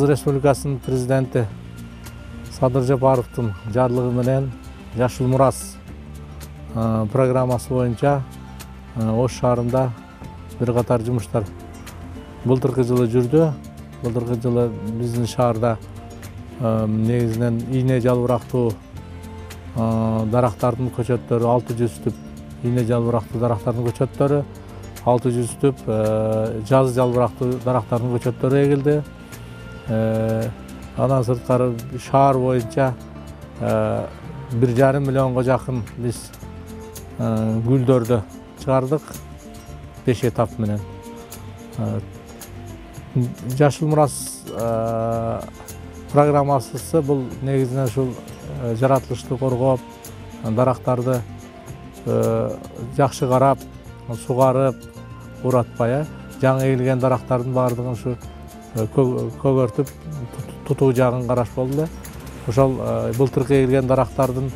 Республикасынын президенти Садыр Жапаровдун жарлыгы менен Жашыл Мурас программасы боюнча Ош шаарында бир катар жумуштар былтыркы жылы жүрдү. Былтыркы жылы биздин шаарда негизинен ийне жалбырактуу дарактардын көчөттөрү 600 түп ийне жалбырактуу дарактардын көчөттөрү, 600 түп жаз жалбырактуу дарактардын көчөттөрү эгилди. Андан сырткары шаар боюнча 1,5 миллионго жакын биз гүлдөрдү чыгардык 5 этап менен. Жашыл Мурас программасы бул негизинен ушул жаратылышты коргоп, дарактарды жакшы карап, сугарып, уратпай, жаңы эгилген дарактардын баардыгын ушу көгөртүп тутуу жагын караш болду. Ошол былтыркы эгилген дарактардын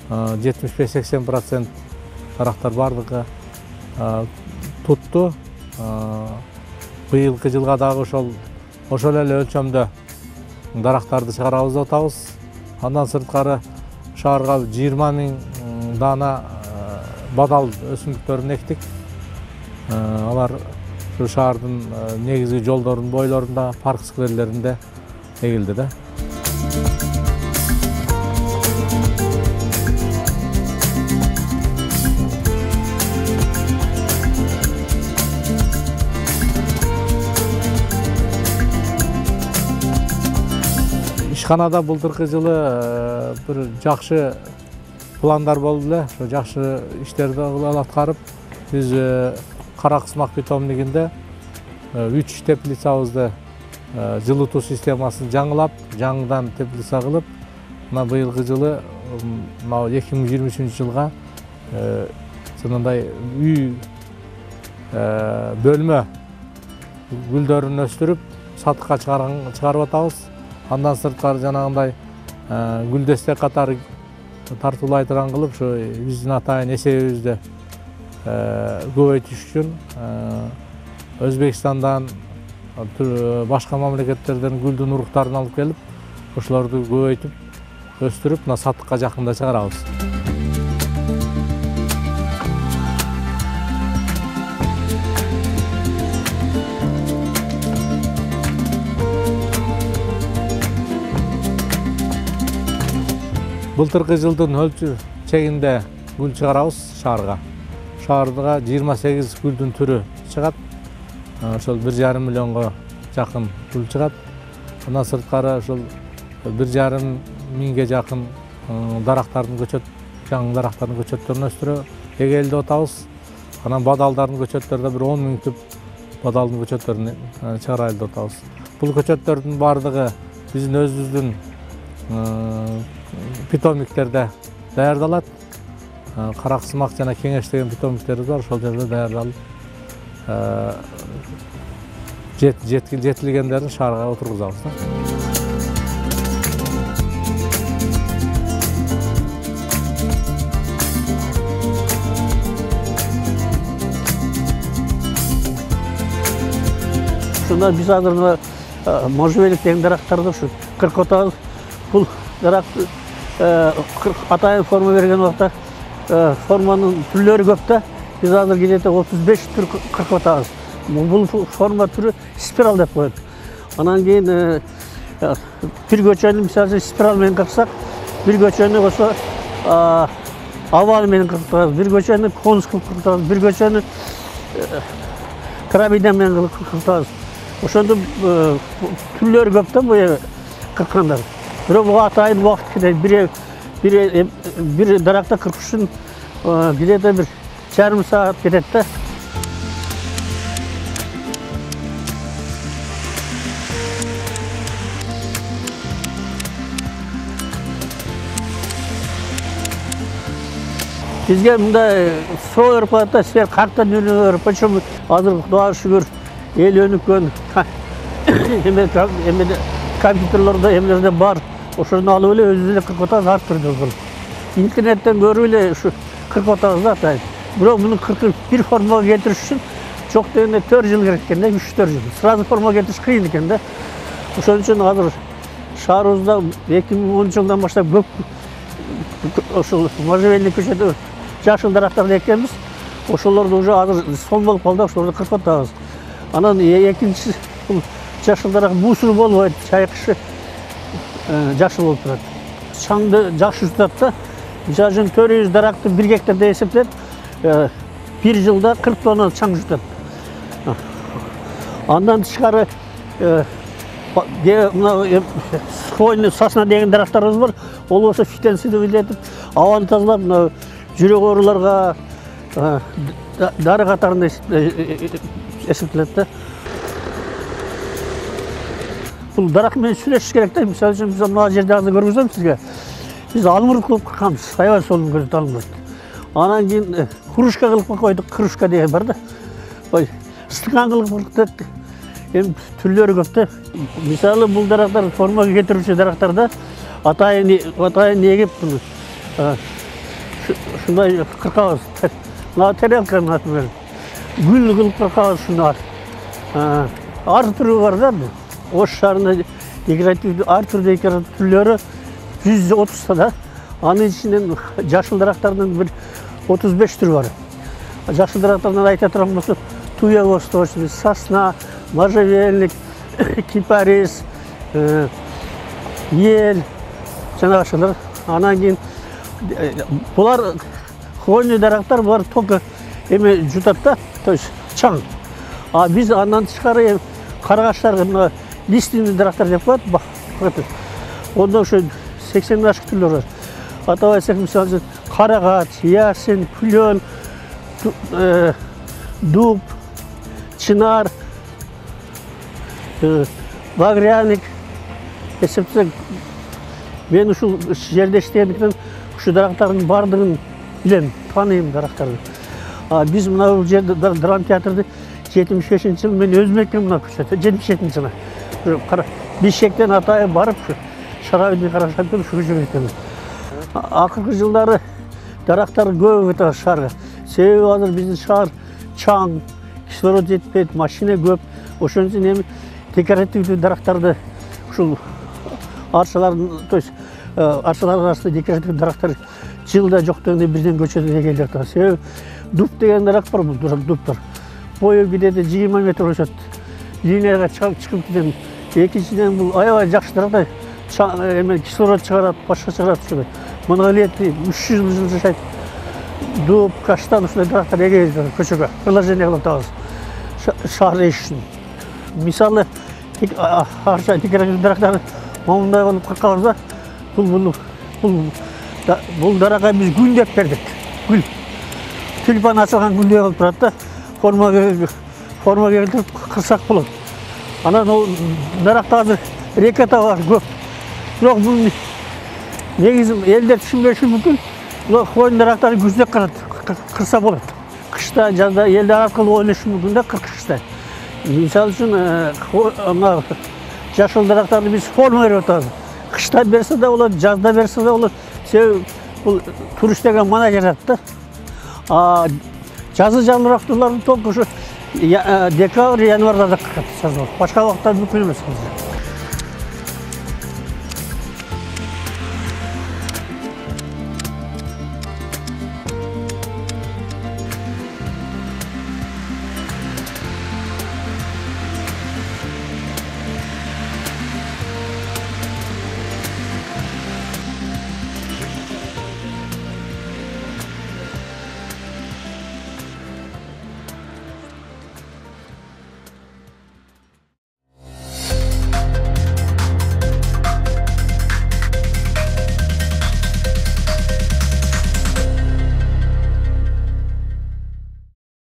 75-80% дарактар баардыгы тутту. Быйылкы жылга дагы ошол эле өлчөмдө дарактарды чыгарабыз деп атабыз. Андан сырткары шаарга 20 000 дана бадал өсүмдүктөрүн эктик. Алар ушу шаардын негизги жолдордун бойлорунда, парк скверлеринде эгилди да. Ишканада былтыркы жылы бир жакшы пландар болду эле. Ошо жакшы иштерди аткарып, биз Караксымак питомнигинде 3 теплицабызды жылытуу системасын жаңылап, жаңыдан теплица кылып, мына быйылкы жылы 2023 жылга жанагындай үй бөлмө гүлдөрүн өстүрүп, сатыкка чыгарып атабыз. Андан сырткары жанагындай гүлдестек катары тартуулайтыран кылып, ушу биздин атайын эсебибизди көбөйтүш үчүн Өзбекстандан, башка мамлекеттерден гүлдүн уруктарын алып келип, ошолорду көбөйтүп, өстүрүп, мына сатыкка жакында чыгарабыз. Былтыркы жылдын өлчөгүндө гүл чыгарабыз шаарга. Шаарга 28 гүлдүн түрү чыгат. Ошол 1,5 миллионго жакын гүл чыгат. Андан сырткары ошол 1,5 миңге жакын дарактардын жаңы дарактардын көчөттөрүн өстүрүп эгелди деп атабыз. Анан бадалдардын көчөттөрүдө бир 10 000 түп бадалдын көчөттөрүн чыгарайлы деп атабыз. Бул көчөттөрдүн баардыгы биздин өзүбүздүн питомниктерде даярдалат. Караксымак жана Кеңеш деген питомниктерибиз бар, ошол жерде даярдалып, жетилгендерин шаарга отургузабыз. Ушунда биз азыр можжебелик деген дарактарды ушу кыркып атабыз. Бул дарак атайын форма берген убакта форманын түрлөрү көп да. Биз азыр где-то 35 түр кыркып атабыз. Бул форма түрү спираль деп коет. Анан кийин бир көчөнү мисалы спираль менен кырксак, бир көчөнү болсо овал менен кыркып атабыз, бир көчөнү конус кылып кыркып атабыз, бир көчөнү пирамида менен кыркып атабыз. Ошондо түрлөрү көп да бу кырккандар. Бирок буга атайын убакыт кетет. Бир даракта кыркыш үчүн где-то бир жарым саат кетет да. Бизге мындай соо өрүп калат, сер карттан өнүгөр, почему азыр Кудайга шүгүр эл өнүккөн, эме компьютерлерде эмелерде бар. Ошону алып эле өзүбүз эле кыркып атабыз, ар түрдүү. Интернеттен көрүп эле ушу кыркып атабыз да атайын. Бирок муну кыркып бир формага келтириш үчүн жок дегенде 4 жыл керек экен да, 3-4 жыл. Сразу формага келтириш кыйын экен да. Ошон үчүн азыр шаарыбызда 2010 жылдан баштап көп ошол можжевельник көчөдө жашыл дарактарды эккенбиз. Ошолорду уже азыр сол болуп калды, ошолорду кыркып атабыз. Анан экинчиси бул жашыл дарак буусу болбойт, чайкышы жашыл болуп турат. Чаңды жакшы жутат да. Мисалы үчүн 400 даракты 1 гектарда эсептеп, 1 жылда 40 тонна чаң жутат. Андан тышкары хвойный сосна деген дарактарыбыз бар. Ол болсо фитонцидовый этип, абаны тазалап, жүрөк ооруларга, дары катарында эсептелет да. Бул дарак менен сүйлөшүш керек да. Мисалы үчүн биз мына жерде азыр көргөзөм сизге. Биз алмурут кылып кыркабыз, аябай солун көрүп алмурут. Анан кийин кружка кылып койдук, кружка деген бар да. Ой, стакан кылып кырктык. Эми түрлөрү көп да. Мисалы бул дарактар формага кетирүүчү дарактарда атайын эгип ушундай кыркабыз. Мына тарелканын аты менен гүл кылып кыркабыз ушуну. Ар түрү бар да. Ош шаарында декоративдүү ар түрдүү декоратив түрлөрү 130 та да. Анын ичинен жашыл дарактардын бир 35 түрү бар. Жашыл дарактардан айта турган болсок, туя восточный, сосна, можжевельник, кипарис, ел, жанагышылар. Анан кийин булар хвойный дарактар, булар только эме жутат да, то есть чаң. А биз андан тышкары карагачлар, мына лиственный дарактар деп коет. Онда ошо 80 ашык түрлөр бар. Атап айтсак, мисалы карагач, ясен, пүлөн, дуб, чынар, багряник. Эсептесек, мен ушул жерде иштегендиктен ушу дарактардын бардыгын билем, тааныйм дарактарды. Биз мына жерде драма театрды 75-жыл мен өзүм эккем мына көчөдө, 77-жылы. Бишкектен Атайга барып, Шарабиндин карашып ушу көчөгө кеткенбиз. Акыркы жылдары дарактар көп өтө шаарга. Себеби азыр биздин шаар чаң, кислород жетпейт, машина көп. Ошон үчүн эми декоративдүү дарактарды ушул арчалардын, то есть арчалардын арасында декоративдүү дарактар жылда жок дегенде бирден көчөдө эгелеп турат. Себеби дуб деген дарак бар, бул дубтар. Бою кидеде 20 метр өсөт. Линияга чыгып кетем. Экинчиден бул аябай жакшы дарак. Эме кислород чыгарат, башка чыгарат ушундай. Муну лет 300 жыл жашайт. Дуб, каштан ушундай дарактар эгелеп көчөгө. Приложение кылып атабыз. Шаар ишин. Мисалы, арча декоративдүү дарактарды момундай болуп кыркабыз да. Бул даракка биз гүл деп бердик. Гүл. Тюльпан ачылган гүлдөй болуп турат да. Форма келтирип кырсак болот. Анан ол даракта азыр реката бар көп. Бирок бул негизи элдер түшүнбөшү мүмкүн. Бул хвойный дарактарды күздө кырса болот. Кышта, жазда элдер аркылуу ойношу мүмкүн да кыркышта. Мисалы үчүн жашыл дарактарды биз форма берип атабыз. Кышта берсе да болот, жазда берсе да болот. Себеби бул турист деген мана жарат да. Жазы жаныбарларды только ушу декабрь, январда да кыркат. Башка убакта мүмкүн эмес.